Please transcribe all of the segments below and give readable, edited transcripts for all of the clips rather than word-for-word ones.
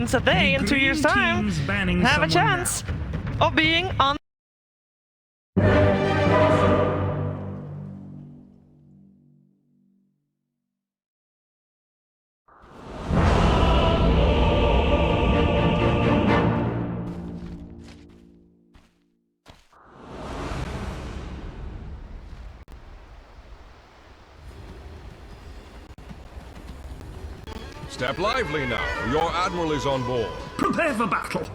means that they, in 2 years' time, have a chance of being on. Step lively now. Your admiral is on board. Prepare for battle.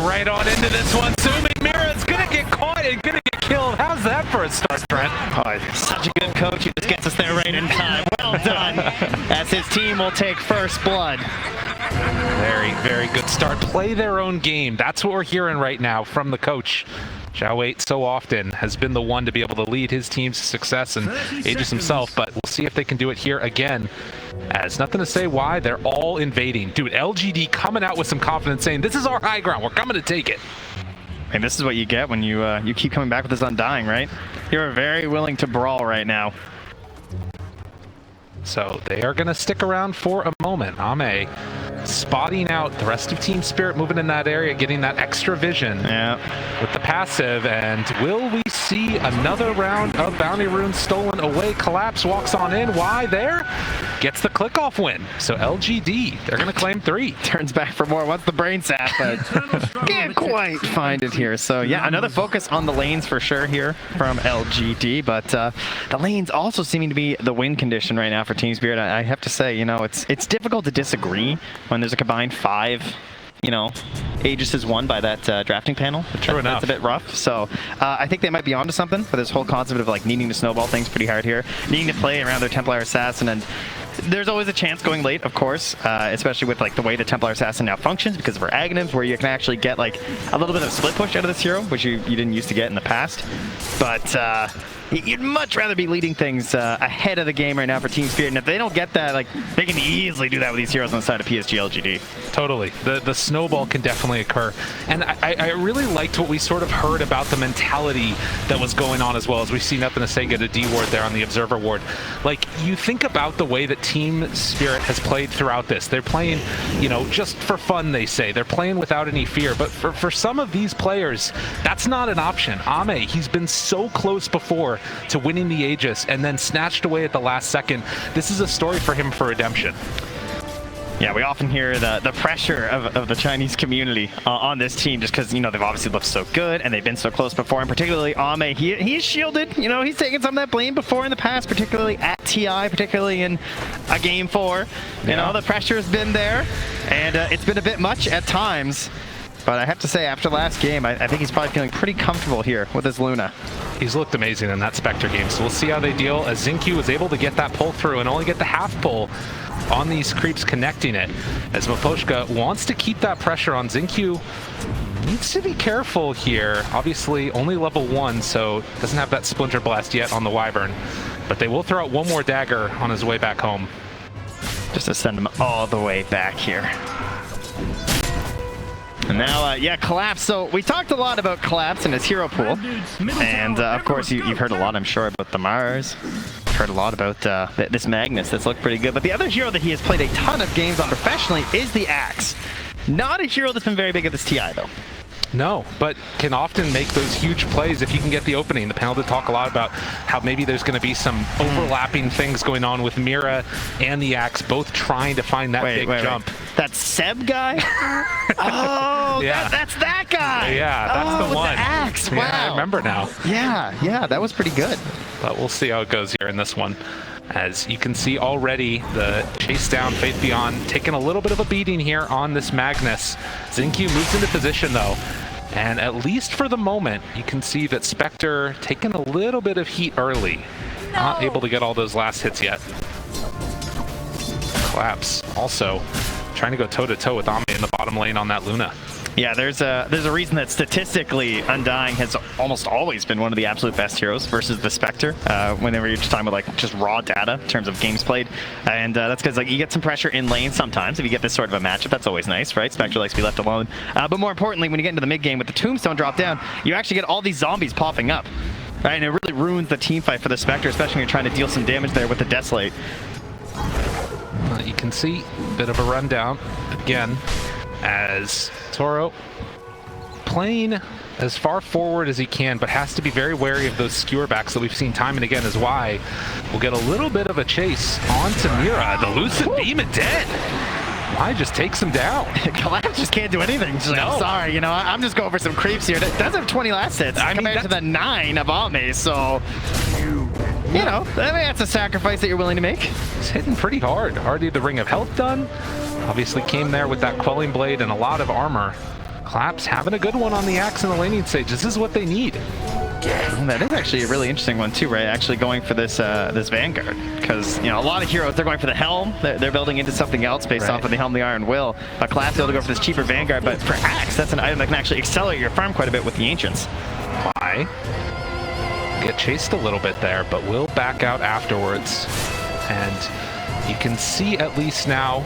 Right on into this one, zooming. Mira's gonna get caught and gonna get killed. How's that for a start, Trent? Oh, such a good coach. He just gets us there right in time. Well done. As his team will take first blood. Very, very good start. Play their own game. That's what we're hearing right now from the coach. Xiao Wei so often has been the one to be able to lead his team to success and Aegis himself, but we'll see if they can do it here again. As nothing to say why, they're all invading. Dude, LGD coming out with some confidence saying, this is our high ground, we're coming to take it. And this is what you get when you keep coming back with this Undying, right? You're very willing to brawl right now. So they are going to stick around for a moment. AME spotting out the rest of Team Spirit, moving in that area, getting that extra vision with the passive. And will we see another round of bounty runes stolen away? Collapse walks on in. Why there? Gets the click-off win. So LGD, they're going to claim 3. Turns back for more. Wants the brain sap, but can't quite find it here. So yeah, another focus on the lanes for sure here from LGD. But the lanes also seeming to be the win condition right now for Team Spirit. I have to say, you know, it's difficult to disagree when there's a combined 5, you know, Aegis is won by that drafting panel. True enough. That's a bit rough. So I think they might be onto something for this whole concept of like needing to snowball things pretty hard here, needing to play around their Templar Assassin. And there's always a chance going late, of course, especially with like the way the Templar Assassin now functions because of her aghanims, where you can actually get like a little bit of split push out of this hero, which you didn't used to get in the past. But you'd much rather be leading things ahead of the game right now for Team Spirit. And if they don't get that, like, they can easily do that with these heroes on the side of PSG.LGD. Totally. The snowball can definitely occur. And I really liked what we sort of heard about the mentality that was going on as well, as we see Nothing to Say get a D ward there on the Observer ward. Like, you think about the way that Team Spirit has played throughout this. They're playing, you know, just for fun, they say. They're playing without any fear. But for some of these players, that's not an option. AME, he's been so close before to winning the Aegis and then snatched away at the last second. This is a story for him for redemption. Yeah, we often hear the pressure of the Chinese community on this team just because, you know, they've obviously looked so good and they've been so close before, and particularly AME, he's shielded. You know, he's taken some of that blame before in the past, particularly at TI, particularly in a Game 4. You know, the pressure has been there, and it's been a bit much at times. But I have to say, after last game, I think he's probably feeling pretty comfortable here with his Luna. He's looked amazing in that Spectre game, so we'll see how they deal, as Xingqiu was able to get that pull through and only get the half pull on these creeps connecting it, as Miposhka wants to keep that pressure on. Xingqiu needs to be careful here. Obviously, only level 1, so doesn't have that Splinter Blast yet on the Wyvern, but they will throw out one more dagger on his way back home. Just to send him all the way back here. And now, yeah, Collapse. So we talked a lot about Collapse and his hero pool. And, of course, you've heard a lot, I'm sure, about the Mars. Heard a lot about this Magnus that's looked pretty good. But the other hero that he has played a ton of games on professionally is the Axe. Not a hero that's been very big at this TI, though. No, but can often make those huge plays if you can get the opening. The panel did talk a lot about how maybe there's going to be some overlapping things going on with Mira and the Axe, both trying to find that big jump. That Seb guy? Oh, yeah. That's that guy! Yeah, that's the one. With the Axe, wow. Yeah, I remember now. Yeah, that was pretty good. But we'll see how it goes here in this one. As you can see already, the chase down, Faith Beyond, taking a little bit of a beating here on this Magnus. Xingqiu moves into position though, and at least for the moment, you can see that Spectre taking a little bit of heat early. Not able to get all those last hits yet. Collapse also trying to go toe-to-toe with AME in the bottom lane on that Luna. Yeah, there's a reason that statistically Undying has almost always been one of the absolute best heroes versus the Spectre. Whenever you're just talking about like just raw data in terms of games played, and that's because like you get some pressure in lane sometimes if you get this sort of a matchup. That's always nice, right? Spectre likes to be left alone. But more importantly, when you get into the mid game with the Tombstone drop down, you actually get all these zombies popping up, right? And it really ruins the team fight for the Spectre, especially when you're trying to deal some damage there with the Desolate. You can see a bit of a rundown again as Toro playing as far forward as he can, but has to be very wary of those skewer backs that we've seen time and again, is why we'll get a little bit of a chase onto Mira. The Lucid Beam is dead. Why just takes him down? Collapse just can't do anything. Just like, No. Sorry, you know, I'm just going for some creeps here. That does have 20 last hits compared to the 9 of AME, so... You know, I mean, that's a sacrifice that you're willing to make. He's hitting pretty hard. Already the Ring of Health done. Obviously came there with that Quelling Blade and a lot of armor. Collapse having a good one on the axe in the laning stage. This is what they need. That is actually a really interesting one too, right? Actually going for this this Vanguard, because you know a lot of heroes they're going for the Helm. They're building into something else based off of the Helm, the Iron Will. But Collapse able to go for this cheaper Vanguard, but for axe, that's an item that can actually accelerate your farm quite a bit with the Ancients. Why? Get chased a little bit there, but will back out afterwards. And you can see at least now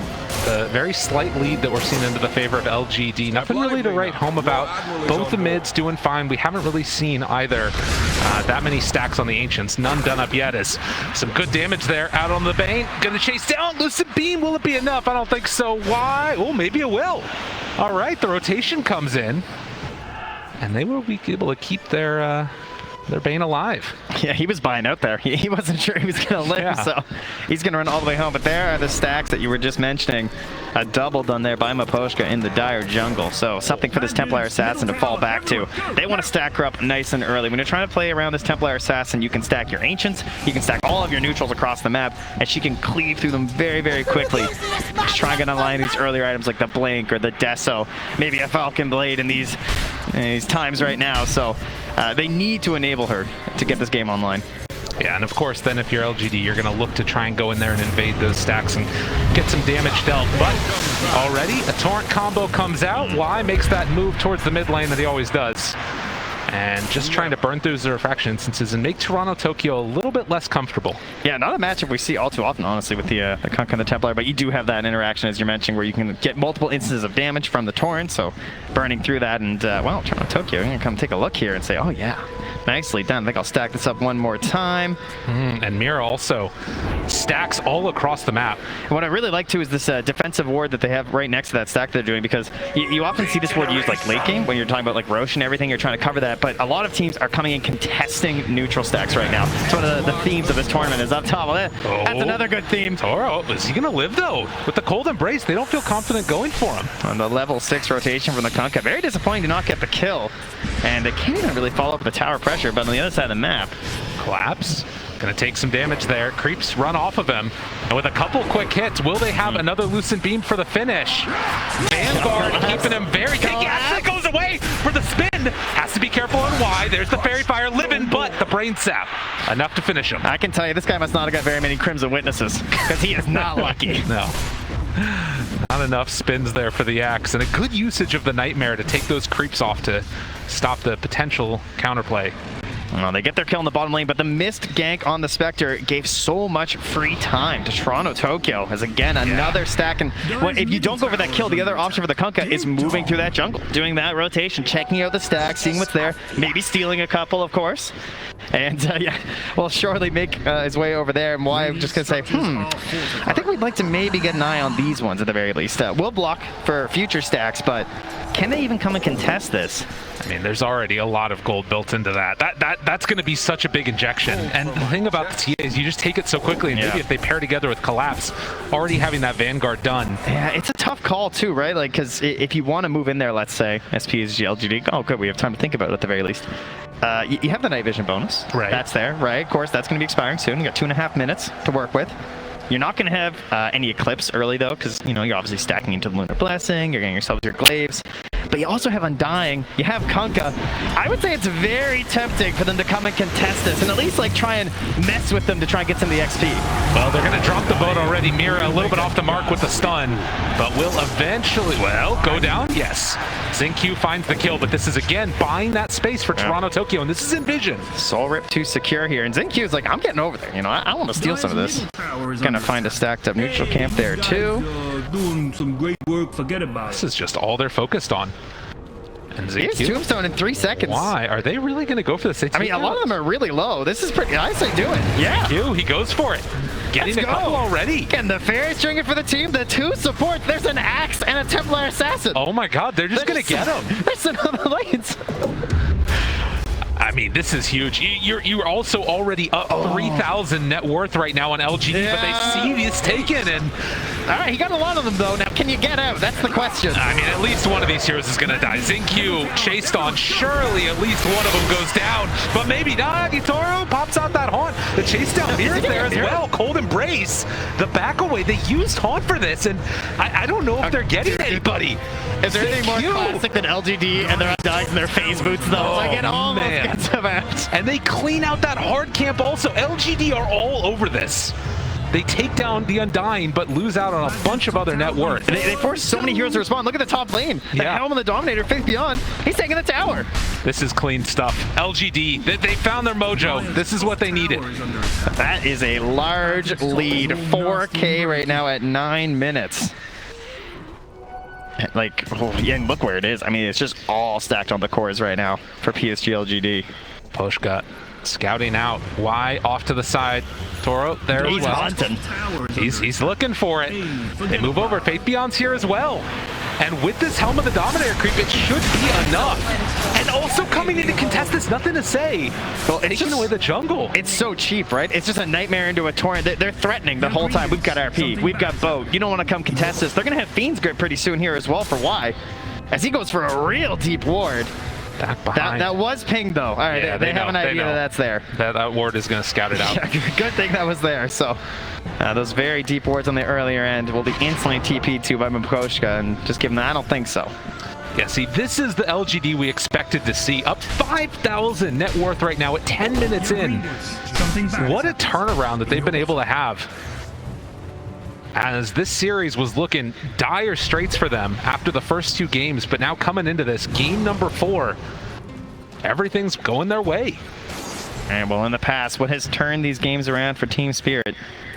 the very slight lead that we're seeing into the favor of LGD. Nothing really to write home about. Both the mids doing fine. We haven't really seen either that many stacks on the Ancients. None done up yet. As some good damage there out on the Bane. Gonna chase down. Lucid Beam. Will it be enough? I don't think so. Why? Oh, maybe it will. All right, the rotation comes in. And they will be able to keep their Bane alive. Yeah, he was buying out there. He wasn't sure he was going to live, so he's going to run all the way home. But there are the stacks that you were just mentioning. A double done there by Maposhka in the dire jungle. So something for this Templar Assassin to fall back to. They want to stack her up nice and early. When you're trying to play around this Templar Assassin, you can stack your Ancients, you can stack all of your neutrals across the map, and she can cleave through them very, very quickly. Just trying to align these earlier items like the Blink or the Deso, maybe a Falcon Blade in these times right now. So they need to enable her to get this game online. Yeah, and of course, then if you're LGD, you're going to look to try and go in there and invade those stacks and get some damage dealt. But already, a Torrent combo comes out. Y makes that move towards the mid lane that he always does. And just trying to burn through the refraction instances and make Toronto Tokyo a little bit less comfortable. Yeah, not a matchup we see all too often, honestly, with the Kunkka and the Templar, but you do have that interaction, as you're mentioning, where you can get multiple instances of damage from the Torrent, so burning through that, and, well, Toronto Tokyo, I'm going to come take a look here and say, oh, yeah, nicely done. I think I'll stack this up one more time. And Mira also stacks all across the map. And what I really like, too, is this defensive ward that they have right next to that stack they're doing, because you often see this ward used, like, late game, when you're talking about, like, Roche and everything, you're trying to cover that, but a lot of teams are coming in contesting neutral stacks right now. It's one of the themes of this tournament is up top. Well, that's another good theme. Toro, is he going to live, though? With the Cold Embrace, they don't feel confident going for him. On the level 6 rotation from the Kunkka. Very disappointing to not get the kill. And they can't even really follow up with the tower pressure, but on the other side of the map. Collapse. Going to take some damage there. Creeps run off of him. And with a couple quick hits, will they have another Lucent Beam for the finish? Vanguard keeping him very tight. Yes, it goes away for the spin. Has to be careful on Y. There's the Fairy Fire living, but the Brain Sap. Enough to finish him. I can tell you, this guy must not have got very many Crimson Witnesses, because he is not lucky. No. Not enough spins there for the axe, and a good usage of the Nightmare to take those creeps off to stop the potential counterplay. Well, they get their kill in the bottom lane, but the missed gank on the Spectre gave so much free time to Toronto Tokyo, as again, another stack. And if you don't go for that kill, the other option for the Kunkka is moving through that jungle, doing that rotation, checking out the stack, seeing what's there, maybe stealing a couple, of course. And yeah, will surely make his way over there. And why I'm just going to say, I think we'd like to maybe get an eye on these ones at the very least. We'll block for future stacks, but can they even come and contest this? I mean, there's already a lot of gold built into that. That's going to be such a big injection. And the thing about the TA is you just take it so quickly, and maybe if they pair together with Collapse, already having that Vanguard done. Yeah, it's a tough call too, right? Like, because if you want to move in there, let's say, PSG.LGD, oh good, we have time to think about it at the very least. You have the night vision bonus. Right. That's there, right? Of course, that's going to be expiring soon. You got 2.5 minutes to work with. You're not going to have any Eclipse early, though, because, you know, you're obviously stacking into the Lunar Blessing. You're getting yourselves your Glaives. but you also have Undying, you have Kunkka. I would say it's very tempting for them to come and contest this and at least like try and mess with them to try and get some of the XP. Well, they're going to drop the boat already. Mira a little bit off the mark with the stun, but will eventually, well, go down? Yes. XinQ finds the kill, but this is again buying that space for Toronto Tokyo, and this is Envision. Soul Rip to secure here, and XinQ is like, I'm getting over there. You know, I want to steal some of this. Gonna find a stacked up neutral camp there too. Doing some great work. Forget about it. This is just all they're focused on. And Here's Tombstone in 3 seconds. Why? Are they really going to go for the 60? I mean, a lot of them are really low. This is pretty, I say do it. Yeah. He goes for it. Getting a couple already. And the Fairy Stringer for the team, the 2 supports. There's an Axe and a Templar Assassin. Oh my god, they're just going to get him. There's another lanes. I mean, this is huge. You're also already up 3,000 net worth right now on LGD, but they see this taken, and all right, he got a lot of them though. Now, can you get out? That's the question. I mean, at least one of these heroes is gonna die. XinQ chased on. Surely at least one of them goes down, but maybe not. Yatoro pops out that haunt. The chase down Mira there as well. Cold Embrace. The back away. They used haunt for this, and I don't know if they're getting anybody. Is there anything more classic than LGD and they're Undying in their phase boots though? Oh, like it almost gets them out. And they clean out that hard camp also. LGD are all over this. They take down the Undying, but lose out on a bunch of other net worth. They force so many heroes to respond. Look at the top lane. The Helm and the Dominator, Faith.Beyond. He's taking the tower. This is clean stuff. LGD, they found their mojo. This is what they needed. That is a large lead. 4K right now at 9 minutes. Like, oh, yeah, and look where it is. I mean, it's just all stacked on the cores right now for PSG.LGD. Poshka scouting out. Y off to the side. Toro there as well. Hunting. He's looking for it. They move over. Faith.Beyond's here as well. And with this Helm of the Dominator creep, it should be enough. And also coming in to contest this, nothing to say. Well, it's taking away the jungle. It's so cheap, right? It's just a nightmare into a torrent. They're threatening the whole time. We've got RP. We've got boat. You don't want to come contest this. They're going to have Fiend's Grip pretty soon here as well for Y. As he goes for a real deep ward. Back behind. That was pinged though. All right, yeah, they have an idea that that's there. That ward is going to scout it out. Yeah, good thing that was there. So those very deep wards on the earlier end will be instantly TP'd to by Poshka and just give them that. I don't think so. Yeah, see, this is the LGD we expected to see. Up 5,000 net worth right now at 10 minutes in. What a turnaround that they've been able to have. As this series was looking dire straits for them after the first 2 games, but now coming into this, game number 4, everything's going their way. And well, in the past, what has turned these games around for Team Spirit?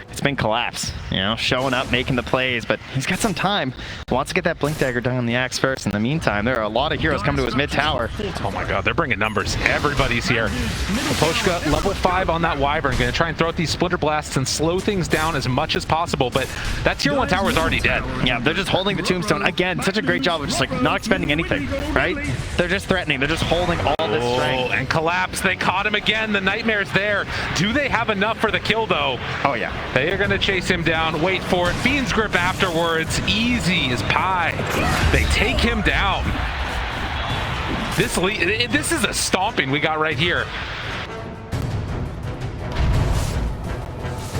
It's been Collapse, you know, showing up, making the plays, but he's got some time. Wants to get that Blink Dagger down on the Axe first. In the meantime, there are a lot of heroes coming to his mid tower. Oh my god, they're bringing numbers. Everybody's here. Poshka, level 5 on that Wyvern. Going to try and throw out these Splinter Blasts and slow things down as much as possible, but that tier 1 tower is already dead. Yeah, they're just holding the Tombstone. Again, such a great job of just like not expending anything, right? They're just threatening. They're just holding all this strength. And Collapse, they caught him again. The Nightmare's there. Do they have enough for the kill though? Oh yeah. They are going to chase him down. Wait for it. Fiend's Grip afterwards. Easy as pie. They take him down. This is a stomping we got right here.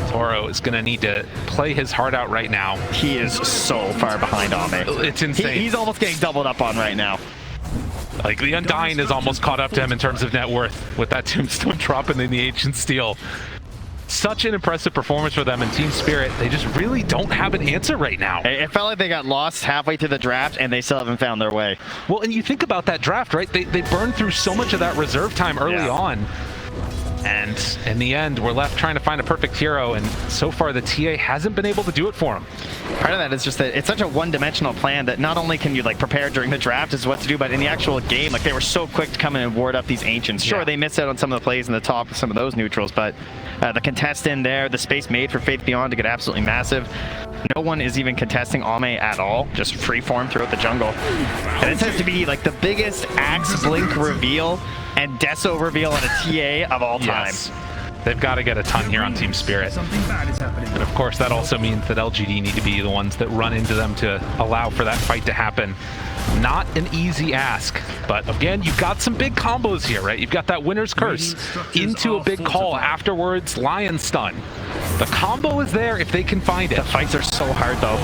Toro is going to need to play his heart out right now. He is so far behind AME. It's insane. He's almost getting doubled up on right now. Like, the Undying is almost caught up to him in terms of net worth with that Tombstone dropping in the Ancient Steel. Such an impressive performance for them in Team Spirit. They just really don't have an answer right now. It felt like they got lost halfway through the draft and they still haven't found their way. Well, and you think about that draft, right? They burned through so much of that reserve time early on. And in the end, we're left trying to find a perfect hero, and so far the TA hasn't been able to do it for him. Part of that is just that it's such a one-dimensional plan that not only can you like prepare during the draft as what to do, but in the actual game, like they were so quick to come in and ward up these Ancients. Sure, they missed out on some of the plays in the top of some of those neutrals, but the contest in there, the space made for Faith.Beyond to get absolutely massive. No one is even contesting AME at all, just freeform throughout the jungle. And this has to be like the biggest Axe Blink reveal and Deso reveal on a TA of all time. Yes. They've got to get a ton here on Team Spirit. And of course, that also means that LGD need to be the ones that run into them to allow for that fight to happen. Not an easy ask, but again, you've got some big combos here, right? You've got that Winner's Curse into a big call afterwards, Lion Stun. The combo is there if they can find it. The fights are so hard though.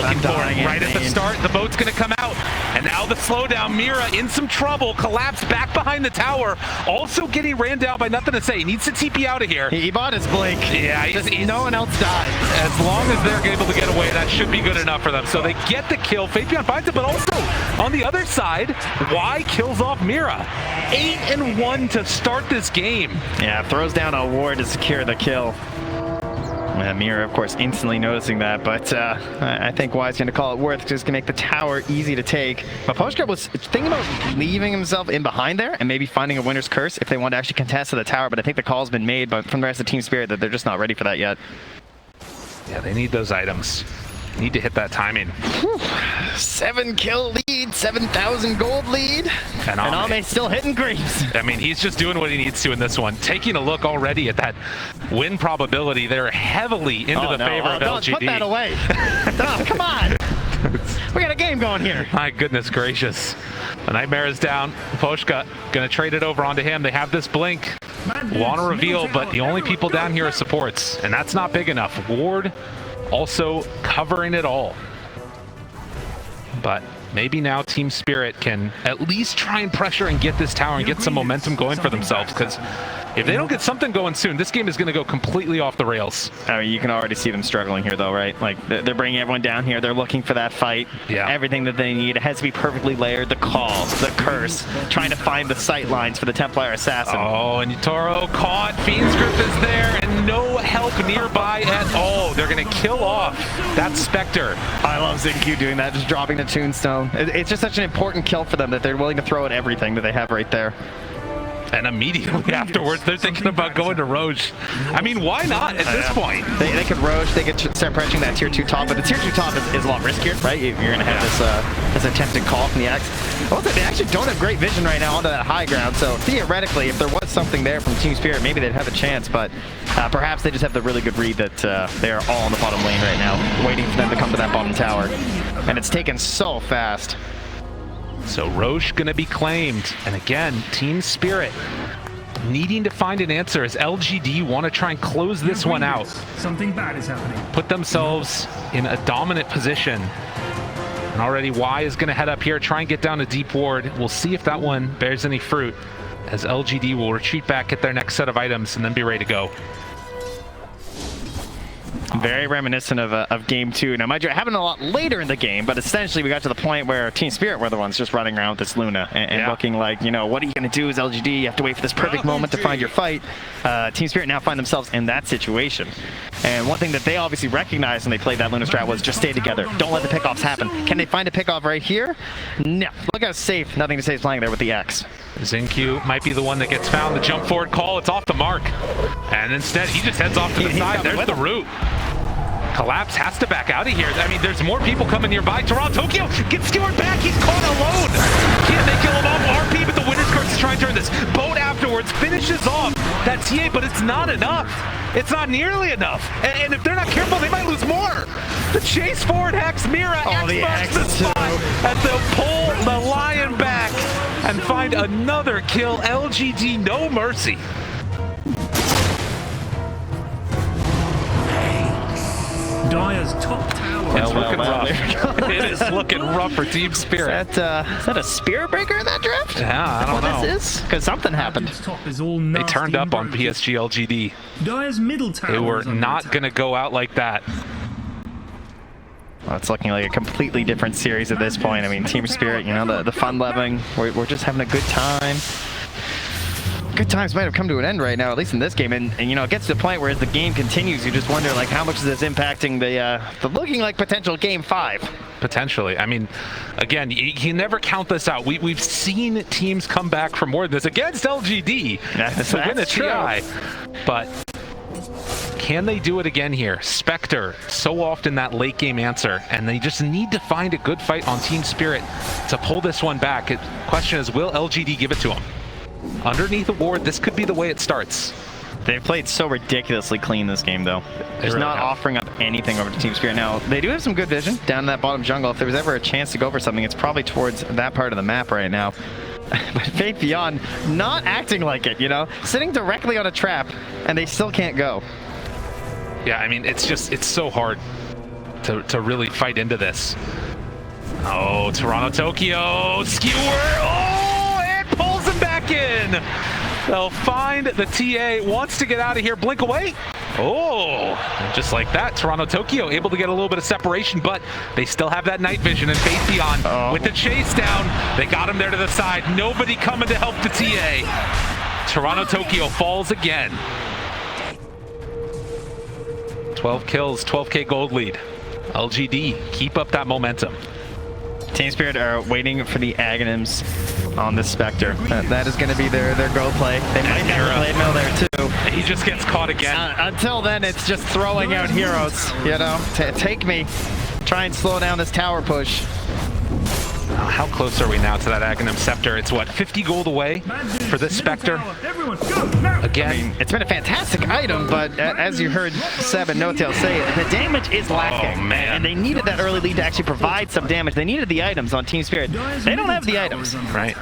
Looking for it right at the start. The boat's going to come out. And now the slowdown. Mira in some trouble. Collapsed back behind the tower. Also getting ran down by nothing to say. He needs to TP out of here. He bought his blink. Yeah, no one else died. As long as they're able to get away, that should be good enough for them. So they get the kill. Fabian finds it, but also on the other side, Y kills off Mira. 8-1 to start this game. Yeah, throws down a ward to secure the kill. Mira, of course, instantly noticing that, but I think Y's going to call it worth, just going to make the tower easy to take. But Postcard was thinking about leaving himself in behind there and maybe finding a winner's curse if they want to actually contest to the tower, but I think the call's been made from the rest of Team Spirit that they're just not ready for that yet. Yeah, they need those items. Need to hit that timing. Whew. 7 kill lead, 7,000 gold lead. And Ame still hitting creeps. I mean, he's just doing what he needs to in this one. Taking a look already at that win probability, they're heavily into the favor of LGD. Put that away. Come on. We got a game going here. My goodness gracious. The Nightmare is down. Poshka gonna trade it over onto him. They have this blink. Want to reveal, but the only people down here are supports, and that's not big enough. Ward also covering it all. But maybe now Team Spirit can at least try and pressure and get this tower and get some momentum going for themselves, because if they don't get something going soon, this game is going to go completely off the rails. I mean, you can already see them struggling here, though, right? Like, they're bringing everyone down here. They're looking for that fight. Yeah. Everything that they need. It has to be perfectly layered. The call, the curse, trying to find the sight lines for the Templar Assassin. Oh, and Yatoro caught. Fiend's Grip is there, and no help nearby at all. They're going to kill off that Spectre. I love Zinq doing that, just dropping the Tombstone. It's just such an important kill for them that they're willing to throw at everything that they have right there. And immediately afterwards, they're thinking about going to Roche. I mean, why not at this point? They could Roche, they could start pressuring that tier 2 top, but the tier 2 top is a lot riskier, right? You're going to have this attempted call from the X. Also, they actually don't have great vision right now onto that high ground, so theoretically, if there was something there from Team Spirit, maybe they'd have a chance, but perhaps they just have the really good read that they are all in the bottom lane right now, waiting for them to come to that bottom tower. And it's taken so fast. So Roche gonna be claimed, and again, Team Spirit needing to find an answer as LGD want to try and close this one out. Something bad is happening. Put themselves in a dominant position. And already Y is gonna head up here, try and get down a deep ward. We'll see if that one bears any fruit, as LGD will retreat back, get their next set of items, and then be ready to go. Very reminiscent of Game 2. Now, mind you, it happened a lot later in the game, but essentially we got to the point where Team Spirit were the ones just running around with this Luna and looking like, you know, what are you going to do as LGD? You have to wait for this perfect moment to find your fight. Team Spirit now find themselves in that situation. And one thing that they obviously recognized when they played that Luna strat was just stay together. Don't let the pickoffs happen. Can they find a pickoff right here? No. Look how safe Nothing to Say is playing there with the X. Zinq might be the one that gets found. The jump forward call, it's off the mark. And instead, he just heads off to the side. There's the root. Collapse has to back out of here. I mean, there's more people coming nearby. Toronto Tokyo gets skewered back. He's caught alone. Can't they kill him off? RP, but the winner's curse is trying to turn this. Boat afterwards finishes off that TA, but it's not enough. It's not nearly enough. And if they're not careful, they might lose more. The chase forward Hex, Mira, X the spot as they'll pull the Lion back and find another kill. LGD, no mercy. Dire's top tower. Yeah, looking rough. It is looking rough for Team Spirit. Is that a Spirit Breaker in that drift? Yeah, I don't know. This is? Because something happened. They turned up on PSG.LGD. Dire's middle tower. They were not going to go out like that. Well, it's looking like a completely different series at this point. I mean, Team Spirit, you know, the fun loving. We're just having a good time. Good times might have come to an end right now, at least in this game, and you know, it gets to the point where as the game continues, you just wonder like how much is this impacting the looking like potential Game 5. Potentially. I mean, again, you never count this out. We've seen teams come back from more than this against LGD to win a TI, but can they do it again here? Spectre, so often that late game answer, and they just need to find a good fight on Team Spirit to pull this one back. The question is, will LGD give it to them? Underneath a ward, this could be the way it starts. They've played so ridiculously clean this game, though. Just really not offering up anything over to Team Spirit. Now, they do have some good vision down in that bottom jungle. If there was ever a chance to go for something, it's probably towards that part of the map right now. But Faith Beyond not acting like it, you know? Sitting directly on a trap, and they still can't go. Yeah, I mean, it's so hard to really fight into this. Oh, Toronto Tokyo skewer. Oh, it pulls him back in. They'll find the TA, wants to get out of here, blink away. Oh, and just like that, Toronto Tokyo able to get a little bit of separation, but they still have that night vision and faith beyond. With the chase down, they got him there to the side. Nobody coming to help the TA. Toronto Tokyo falls again. 12 kills, 12K gold lead. LGD, keep up that momentum. TSpirit are waiting for the Aghanims on the Spectre. That is going to be their go play. They might have a blade mill there too. He just gets caught again. Until then, it's just throwing out heroes. You know, take me. Try and slow down this tower push. How close are we now to that Aghanim Scepter? It's what, 50 gold away for this Spectre? Again, I mean, it's been a fantastic item, but as you heard Seb and NoTail say, the damage is lacking. Oh, man. And they needed that early lead to actually provide some damage. They needed the items on TSpirit. They don't have the items. Right.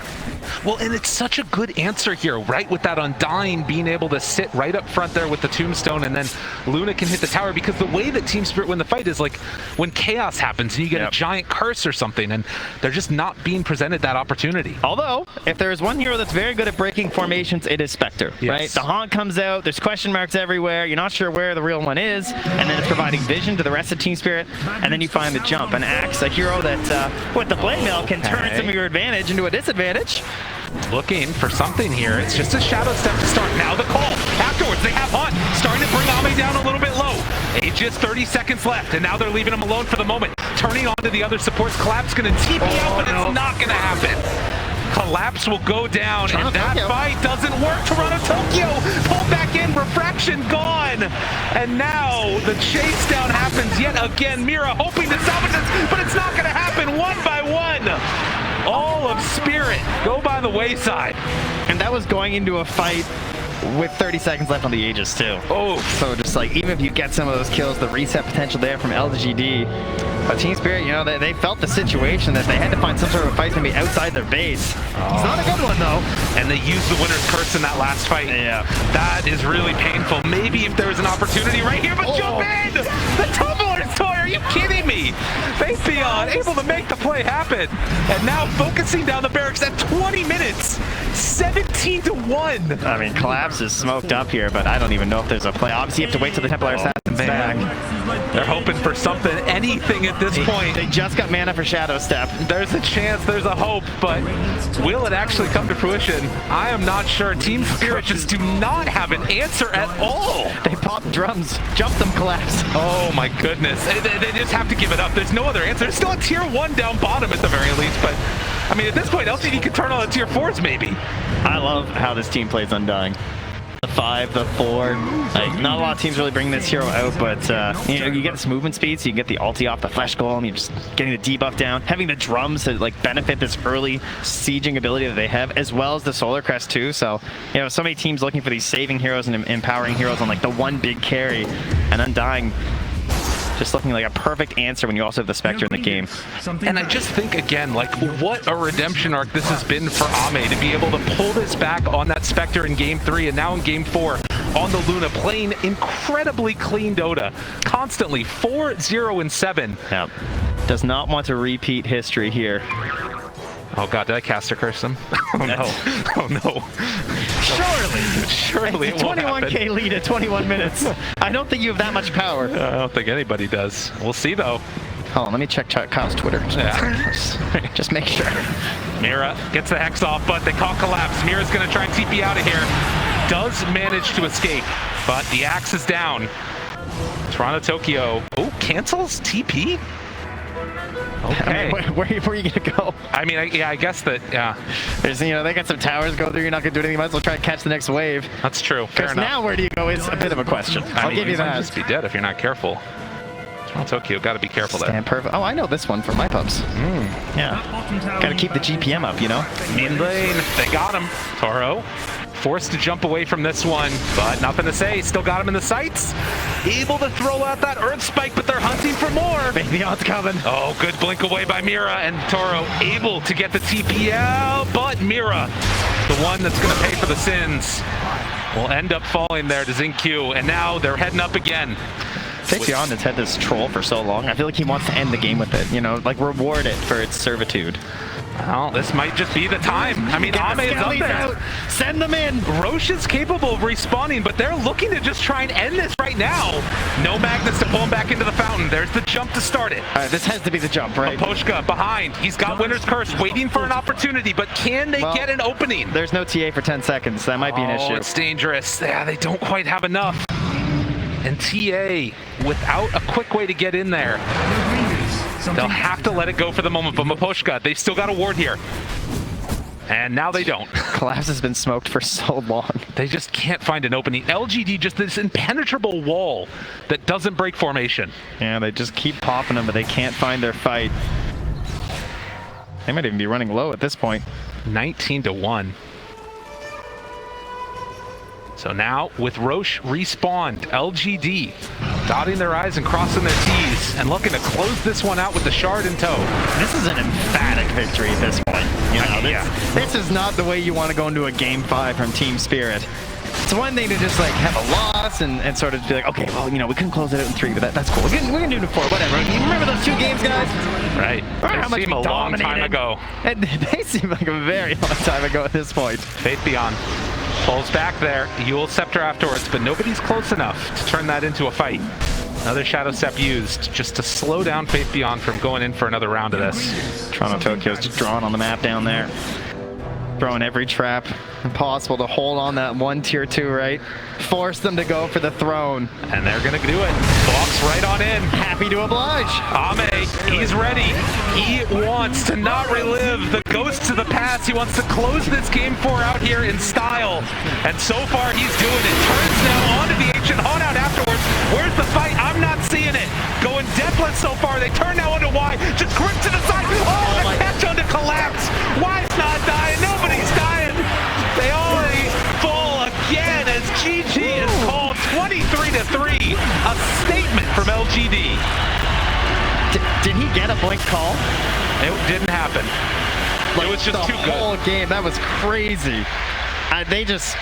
Well, and it's such a good answer here, right? With that Undying being able to sit right up front there with the Tombstone, and then Luna can hit the tower, because the way that TSpirit win the fight is like when chaos happens and you get a giant curse or something, and they're just not being presented that opportunity. Although, if there's one hero that's very good at breaking formations, it is Spectre, right? The Haunt comes out, there's question marks everywhere, you're not sure where the real one is, and then it's providing vision to the rest of TSpirit, and then you find the jump. An Axe, a hero that, with the blade mill, can turn some of your advantage into a disadvantage. Looking for something here. It's just a shadow step to start. Now the call. Afterwards, they have Hunt starting to bring Ame down a little bit low. Just 30 seconds left, and now they're leaving him alone for the moment. Turning on to the other supports. Collapse going to TP out, but it's not going to happen. Collapse will go down, and that fight doesn't work. Toronto Tokyo pulled back in, refraction gone, and now the chase down happens yet again. Mira hoping to salvage this, but it's not going to happen. One by one, all of Spirit go by the wayside. And that was going into a fight with 30 seconds left on the Aegis too. Oh, so just like, even if you get some of those kills, the reset potential there from LGD. But TSpirit, you know, they felt the situation that they had to find some sort of fight to be outside their base. It's not a good one though. And they used the winner's curse in that last fight. Yeah. That is really painful. Maybe if there was an opportunity right here, but jump in! The Tumbler's toy, are you kidding me? Faith Beyond able to make the play happen. And now focusing down the barracks at 20 minutes. 17-1. I mean, Collapse is smoked up here, but I don't even know if there's a play. Obviously, you have to wait till the Templar Assassin's back. They're hoping for something, anything at this point. They just got mana for Shadow Step. There's a chance, there's a hope, but will it actually come to fruition? I am not sure. TSpirit just do not have an answer at all. They pop drums, jump them, Collapse. Oh my goodness. They just have to give it up. There's no other answer. There's still a tier 1 down bottom at the very least, but I mean, at this point, LCD can turn on the tier 4s maybe. I love how this team plays Undying. The 5, the 4, like, not a lot of teams really bring this hero out, but you know, you get this movement speed, so you get the ulti off the Flesh Golem, you're just getting the debuff down, having the drums to like benefit this early sieging ability that they have, as well as the Solar Crest too. So, you know, so many teams looking for these saving heroes and empowering heroes on like the one big carry, and Undying just looking like a perfect answer when you also have the Spectre in the game. And I just think, again, like, what a redemption arc this has been for Ame to be able to pull this back on that Spectre in Game 3 and now in Game 4 on the Luna, playing incredibly clean Dota. Constantly 4-0-7. Yeah. Does not want to repeat history here. Oh god, did I caster curse him? Oh no. Oh no. Surely it won't happen. 21k lead at 21 minutes. I don't think you have that much power. I don't think anybody does. We'll see though. Hold on, let me check Kyle's Twitter. Yeah. Just make sure. Mira gets the Hex off, but they call Collapse. Mira's gonna try and TP out of here. Does manage to escape, but the Axe is down. Toronto Tokyo. Oh, cancels TP? Okay. I mean, where are you gonna go? I mean, I guess that, yeah. There's, you know, they got some towers go through. You're not gonna do anything. You might as well try and catch the next wave. That's true. Fair enough. Now, where do you go is a bit of a question. I'll give you that. Might just be dead if you're not careful. Toronto Tokyo, got to be careful there. Stand perfect. Oh, I know this one from my pubs. Yeah. Got to keep the GPM up, you know. Mid lane, they got him. Toro forced to jump away from this one, but nothing to say. Still got him in the sights. Able to throw out that Earth Spike, but they're hunting for more. Baby Odds coming. Oh, good blink away by Mira, and Toro able to get the TPL, but Mira, the one that's going to pay for the sins, will end up falling there to Zinq, and now they're heading up again. Faith.Beyond has had this troll for so long. I feel like he wants to end the game with it, you know, like reward it for its servitude. Well, this might just be the time. I mean, AME is up there. Out. Send them in. Roche is capable of respawning, but they're looking to just try and end this right now. No Magnus to pull him back into the fountain. There's the jump to start it. All right, this has to be the jump, right? Poshka behind. He's got Winner's Curse waiting for an opportunity, but can they get an opening? There's no TA for 10 seconds. That might be an issue. Oh, it's dangerous. Yeah, they don't quite have enough. And TA, without a quick way to get in there, they'll have to let it go for the moment. But Maposhka, they've still got a ward here. And now they don't. Collapse has been smoked for so long. They just can't find an opening. LGD, just this impenetrable wall that doesn't break formation. Yeah, they just keep popping them, but they can't find their fight. They might even be running low at this point. 19-1. So now, with Roche respawned, LGD dotting their I's and crossing their T's and looking to close this one out with the shard in tow. This is an emphatic victory at this point. You know, this is not the way you want to go into a Game 5 from Team Spirit. It's one thing to just like have a loss and sort of be like, okay, well, you know, we couldn't close it out in 3, but that's cool. We can do it in 4, whatever. You remember those 2 games, guys? Right. They seem a long time ago. And they seem like a very long time ago at this point. Faith.Beyond pulls back there. Yule Scepter afterwards, but nobody's close enough to turn that into a fight. Another Shadow Step used just to slow down Faith.Beyond from going in for another round of this. Toronto Tokyo's just drawn on the map down there. Throwing every trap possible to hold on that 1 tier 2, right? Force them to go for the throne. And they're gonna do it. Walks right on in. Happy to oblige. AME, he's ready. He wants to not relive the ghosts of the past. He wants to close this game 4 out here in style. And so far he's doing it. Turns now onto the Ancient Haunt out afterwards. Where's the fight? I'm not seeing it. Going deathless so far. They turn now onto Y. Just grip to the side. Oh, the catch onto Collapse. Y's not dying. Nobody's dying. They already fall again as GG is called 23-3. A statement from LGD. Did he get a blink call? It didn't happen. It was just too good. The whole game, that was crazy. They just...